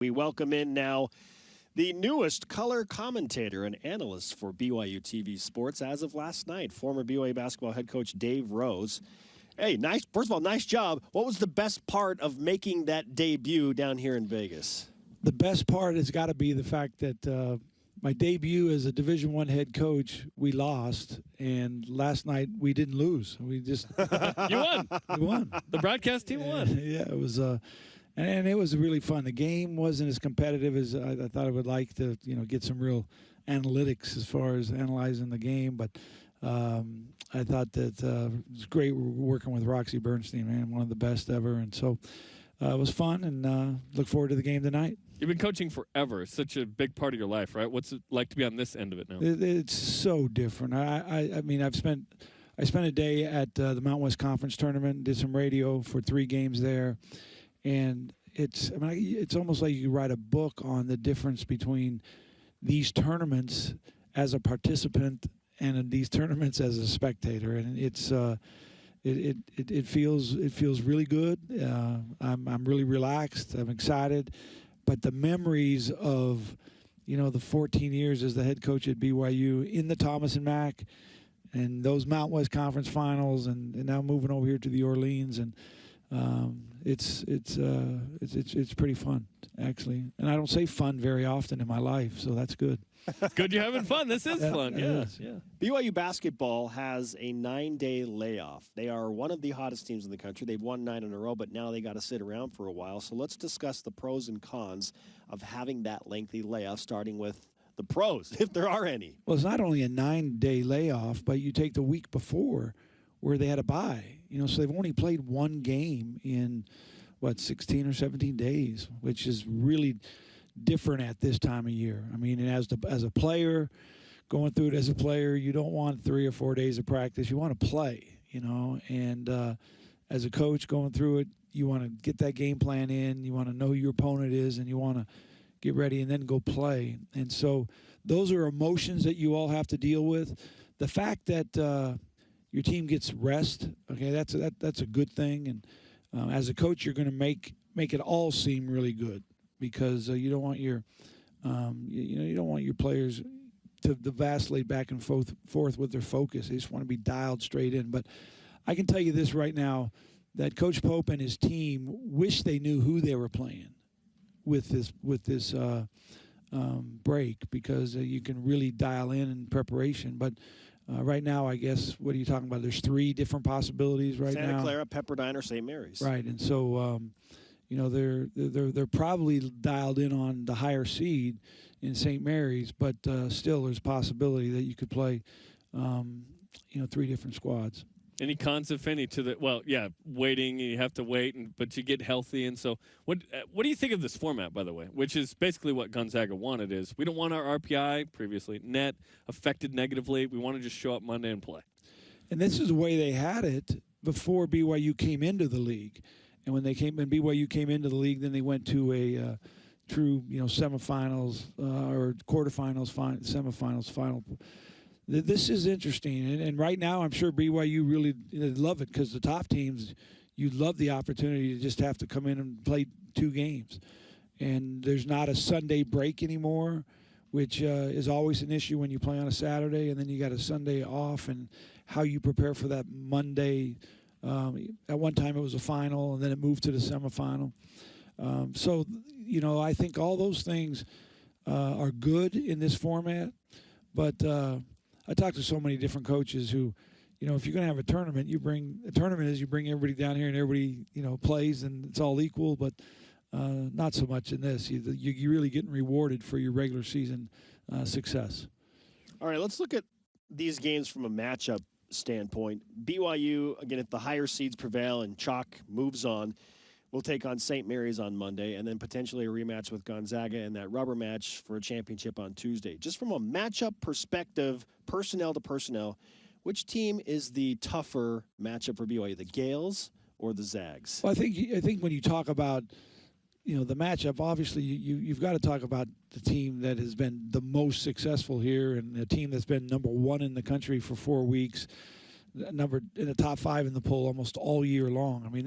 We welcome in now the newest color commentator and analyst for BYU TV Sports as of last night, former BYU basketball head coach Dave Rose. Hey, nice. First of all, nice job. What was the best part of making that debut down here in Vegas? The best part has got to be the fact that my debut as a Division I head coach, we lost, and last night we didn't lose. We just You won. We won. The broadcast team won. Yeah, it was and it was really fun. The game wasn't as competitive as I thought I would like to, get some real analytics as far as analyzing the game, but I thought that it was great working with Roxy Bernstein, man, one of the best ever, and so it was fun, and look forward to the game tonight. You've been coaching forever. It's such a big part of your life, right? What's it like to be on this end of it now? It's so different. I mean, I spent a day at the Mountain West Conference tournament, did some radio for 3 games there, and it's almost like you could write a book on the difference between these tournaments as a participant and in these tournaments as a spectator, and it's it feels really good. I'm really relaxed. I'm excited. But the memories of, the 14 years as the head coach at BYU in the Thomas and Mack and those Mountain West Conference finals and now moving over here to the Orleans, and it's pretty fun, actually. And I don't say fun very often in my life, so that's good. It's good you're having fun. This is fun. Yeah. BYU Basketball has a 9-day layoff. They are one of the hottest teams in the country. They've won 9 in a row, but now they got to sit around for a while. So let's discuss the pros and cons of having that lengthy layoff, starting with the pros, if there are any. Well, it's not only a 9-day layoff, but you take the week before where they had a bye. So they've only played 1 game in, 16 or 17 days, which is really different at this time of year. I mean, as a player, going through it as a player, you don't want 3 or 4 days of practice. You want to play, and as a coach going through it, you want to get that game plan in. You want to know who your opponent is, and you want to get ready and then go play. And so those are emotions that you all have to deal with. The fact that your team gets rest, okay, that's a good thing. And as a coach, you're going to make it all seem really good, because you don't want your you don't want your players to vacillate back and forth with their focus. They just want to be dialed straight in. But I can tell you this right now, that Coach Pope and his team wish they knew who they were playing with this break, because you can really dial in preparation. But right now, I guess, what are you talking about? There's 3 different possibilities right now. Santa Clara, Pepperdine, or St. Mary's. Right, and so they're probably dialed in on the higher seed in St. Mary's, but still there's possibility that you could play 3 different squads. Any cons, if any, to waiting. You have to wait, but you get healthy. And so what do you think of this format, by the way, which is basically what Gonzaga wanted? Is we don't want our RPI, previously net, affected negatively. We want to just show up Monday and play. And this is the way they had it before BYU came into the league. And when BYU came into the league, then they went to a true, semifinals or quarterfinals, semifinals, final. This is interesting, and right now I'm sure BYU really love it, because the top teams, you love the opportunity to just have to come in and play 2 games. And there's not a Sunday break anymore, which is always an issue when you play on a Saturday, and then you got a Sunday off, and how you prepare for that Monday. At one time it was a final, and then it moved to the semifinal. So, I think all those things are good in this format, but I talked to so many different coaches who, if you're going to have a tournament, you bring everybody down here and everybody, plays, and it's all equal, but not so much in this. You're really getting rewarded for your regular season success. All right, let's look at these games from a matchup standpoint. BYU, again, if the higher seeds prevail and chalk moves on, will take on St. Mary's on Monday, and then potentially a rematch with Gonzaga and that rubber match for a championship on Tuesday. Just from a matchup perspective, personnel to personnel, which team is the tougher matchup for BYU, the Gales or the Zags? Well, I think when you talk about, the matchup, obviously you've got to talk about the team that has been the most successful here, and a team that's been number 1 in the country for 4 weeks, number in the top 5 in the poll almost all year long. I mean,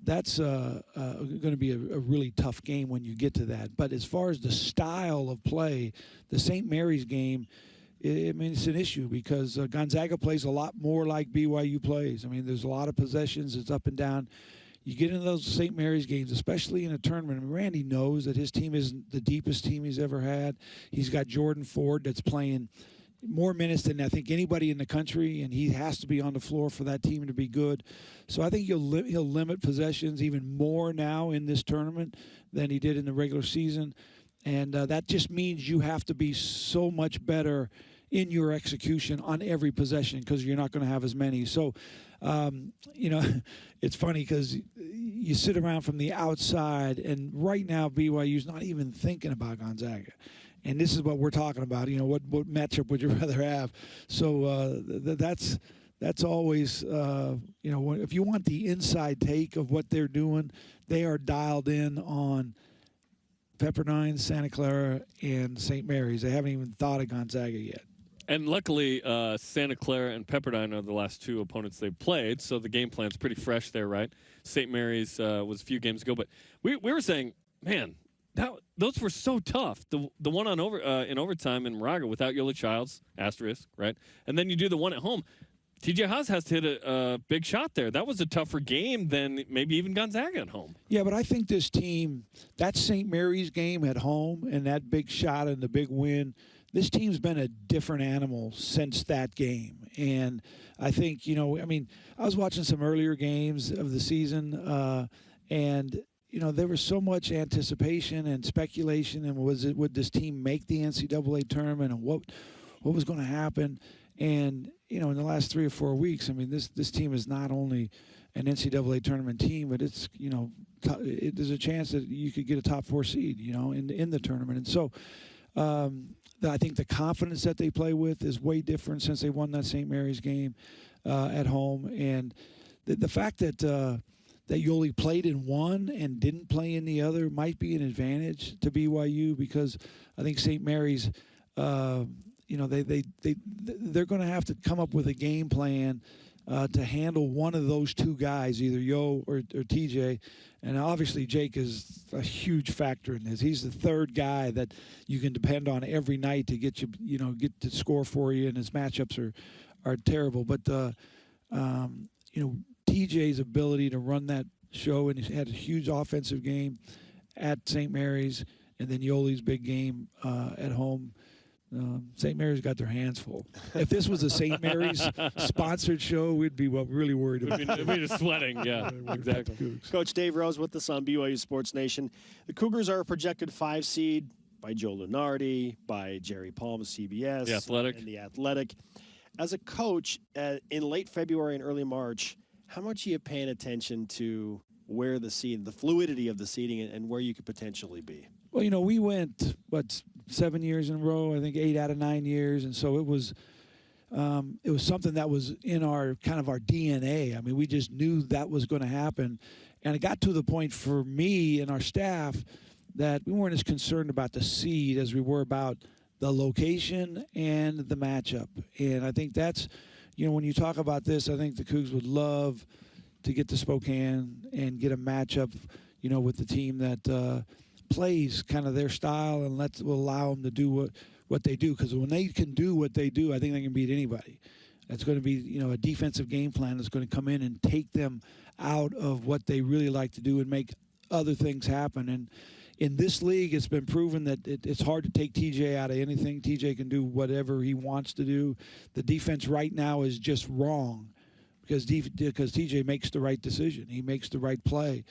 that's going to be a really tough game when you get to that. But as far as the style of play, the St. Mary's game, I mean, it's an issue because Gonzaga plays a lot more like BYU plays. I mean, there's a lot of possessions. It's up and down. You get into those St. Mary's games, especially in a tournament. And Randy knows that his team isn't the deepest team he's ever had. He's got Jordan Ford that's playing more minutes than I think anybody in the country, and he has to be on the floor for that team to be good. So I think he'll limit possessions even more now in this tournament than he did in the regular season. And that just means you have to be so much better in your execution on every possession because you're not going to have as many. So, you know, it's funny because you sit around from the outside, and right now BYU's not even thinking about Gonzaga. And this is what we're talking about. You know, what matchup would you rather have? So that's always, you know, if you want the inside take of what they're doing, they are dialed in on Pepperdine, Santa Clara, and St. Mary's. They haven't even thought of Gonzaga yet. And luckily, Santa Clara and Pepperdine are the last two opponents they've played, so the game plan's pretty fresh there, right? St. Mary's was a few games ago, but we were saying, man, those were so tough. The one on in overtime in Moraga without Yola Childs, asterisk, right? And then you do the one at home. TJ Haas has to hit a big shot there. That was a tougher game than maybe even Gonzaga at home. Yeah, but I think this team, that St. Mary's game at home and that big shot and the big win, this team's been a different animal since that game. And I think, you know, I mean, I was watching some earlier games of the season, and, you know, there was so much anticipation and speculation, and would this team make the NCAA tournament, and what was going to happen? And, you know, in the last 3 or 4 weeks, I mean, this team is not only an NCAA tournament team, but it's, you know, there's a chance that you could get a top 4 seed, you know, in the tournament. And so I think the confidence that they play with is way different since they won that St. Mary's game at home. And the fact that Yoli played in one and didn't play in the other might be an advantage to BYU, because I think St. Mary's, you know, they're going to have to come up with a game plan to handle one of those two guys, either Yo or TJ. And obviously Jake is a huge factor in this. He's the third guy that you can depend on every night to get get to score for you, and his matchups are terrible. But you know, TJ's ability to run that show, and he's had a huge offensive game at St. Mary's, and then Yoli's big game at home. St. Mary's got their hands full. If this was a St. Mary's sponsored show, we'd be really worried about it. We'd be just sweating, yeah, exactly. Coach Dave Rose with us on BYU Sports Nation. The Cougars are a projected 5 seed by Joe Lunardi, by Jerry Palm of CBS. The Athletic. And The Athletic. As a coach, in late February and early March, how much are you paying attention to where the fluidity of the seeding, and where you could potentially be? Well, you know, we went, 7 years in a row, I think 8 out of 9 years. And so it was something that was in our DNA. I mean, we just knew that was going to happen. And it got to the point for me and our staff that we weren't as concerned about the seed as we were about the location and the matchup. And I think that's, you know, when you talk about this, I think the Cougs would love to get to Spokane and get a matchup, you know, with the team that plays kind of their style, and will allow them to do what they do. Because when they can do what they do, I think they can beat anybody. That's going to be, you know, a defensive game plan that's going to come in and take them out of what they really like to do and make other things happen. And in this league, it's been proven that it's hard to take TJ out of anything. TJ can do whatever he wants to do. The defense right now is just wrong because TJ makes the right decision. He makes the right play.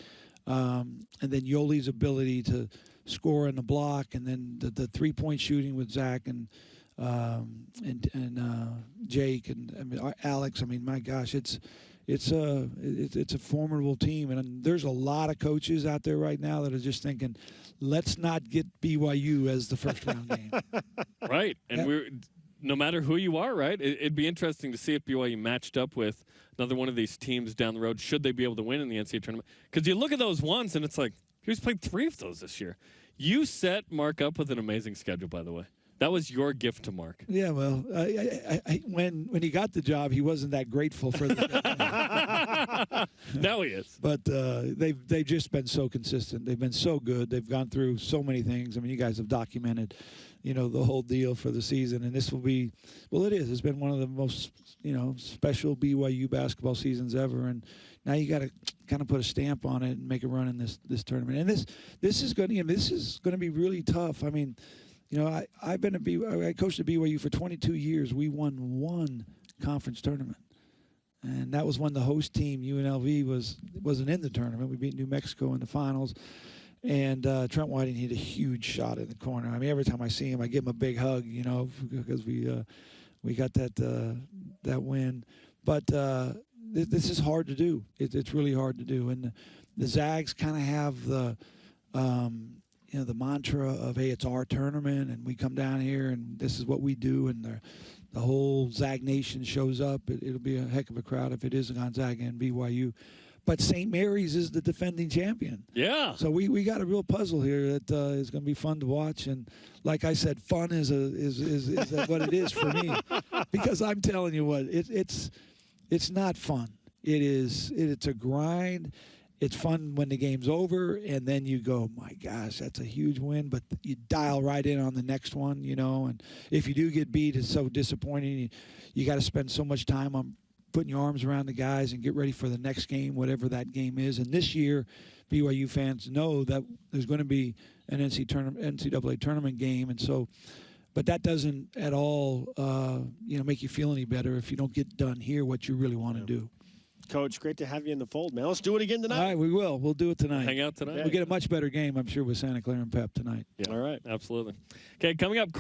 And then Yoli's ability to score in the block, and then the 3-point shooting with Zach and Jake and I mean, Alex. I mean, my gosh, it's a formidable team, and there's a lot of coaches out there right now that are just thinking, let's not get BYU as the first round game. Right, and no matter who you are, right? It'd be interesting to see if BYU matched up with another one of these teams down the road, should they be able to win in the NCAA tournament. Because you look at those ones, and it's like, he's played 3 of those this year. You set Mark up with an amazing schedule, by the way. That was your gift to Mark. Yeah, well, when he got the job, he wasn't that grateful for the Now he is. But they've just been so consistent. They've been so good. They've gone through so many things. I mean, you guys have documented, the whole deal for the season, and this will be, well, it is. It's been one of the most, special BYU basketball seasons ever, and now you got to kind of put a stamp on it and make a run in this tournament. And this is going to be really tough. I mean, I coached at BYU for 22 years. We won one conference tournament. And that was when the host team, UNLV, wasn't in the tournament. We beat New Mexico in the finals. And Trent Whiting hit a huge shot in the corner. I mean, every time I see him, I give him a big hug, because we got that win. But this is hard to do. It's really hard to do. And the Zags kind of have the mantra of, hey, it's our tournament, and we come down here, and this is what we do, and the whole Zag Nation shows up. It'll be a heck of a crowd if it is Gonzaga and BYU. But St. Mary's is the defending champion. Yeah. So we got a real puzzle here that is going to be fun to watch. And like I said, fun is what it is for me, because I'm telling you what, it's not fun. It's a grind. It's fun when the game's over, and then you go, my gosh, that's a huge win. But you dial right in on the next one, And if you do get beat, it's so disappointing. You got to spend so much time on putting your arms around the guys and get ready for the next game, whatever that game is. And this year, BYU fans know that there's going to be an NCAA tournament game, and so. But that doesn't at all, make you feel any better if you don't get done here what you really want to do. Coach, great to have you in the fold, man. Let's do it again tonight. All right, we will. We'll do it tonight. Hang out tonight. We'll get a much better game, I'm sure, with Santa Clara and Pep tonight. Yeah. All right. Absolutely. Okay, coming up,